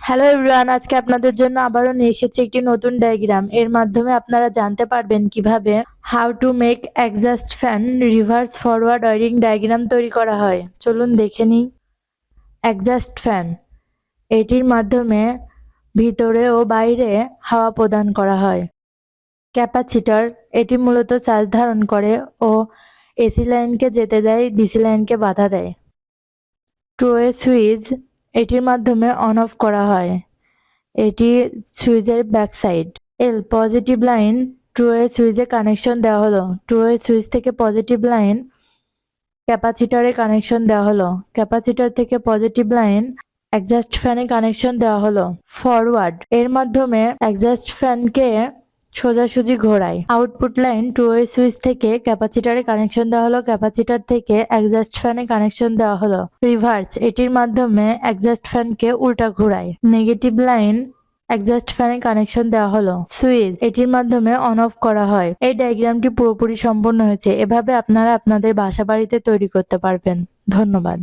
Hello everyone, আজকে আপনাদের জন্য আবারও নিয়ে এসেছি একটি নতুন ডায়াগ্রাম। এর মাধ্যমে আপনারা জানতে পারবেন কিভাবে how to make exhaust fan reverse forward wiring diagram তৈরি করা হয়। চলুন দেখে নিই। এক্সস্ট ফ্যান, এটির মাধ্যমে ভিতরে ও বাইরে হাওয়া প্রদান করা হয়। ক্যাপাসিটর, এটি মূলত চার্জ ধারণ করে ও এসি লাইনকে যেতে দেয়, ডিসি লাইনকে বাধা দেয়। টু ওয়ে সুইচ, এটির মাধ্যমে অন অফ করা হয়। এটি সুইচের back side. L positive line, two way সুইচে কানেকশন দেওয়া হলো। টু ওয়ে সুইচ থেকে পজিটিভ লাইন ক্যাপাসিটরে কানেকশন দেওয়া হলো। ক্যাপাসিটর থেকে পজিটিভ লাইন এক্সস্ট ফ্যানে কানেকশন দেওয়া হলো। ফরওয়ার্ড, এর মাধ্যমে এক্সস্ট ফ্যানকে সোজাসুজি ঘোরায়। Output line, two way switch থেকে ক্যাপাসিটরে কানেকশন দেওয়া হলো। ক্যাপাসিটর থেকে এক্সস্ট ফ্যানে কানেকশন দেওয়া হলো। রিভার্স, এটির মাধ্যমে এক্সস্ট ফ্যানকে উল্টা ঘোরায়। নেগেটিভ লাইন এক্সস্ট ফ্যানে কানেকশন দেওয়া হলো। সুইচ, এটির মাধ্যমে অন অফ করা হয়। এই ডায়াগ্রামটি পুরোপুরি সম্পূর্ণ হয়েছে। এভাবে আপনারা আপনাদের বাসা বাড়িতে তৈরি করতে পারবেন। ধন্যবাদ।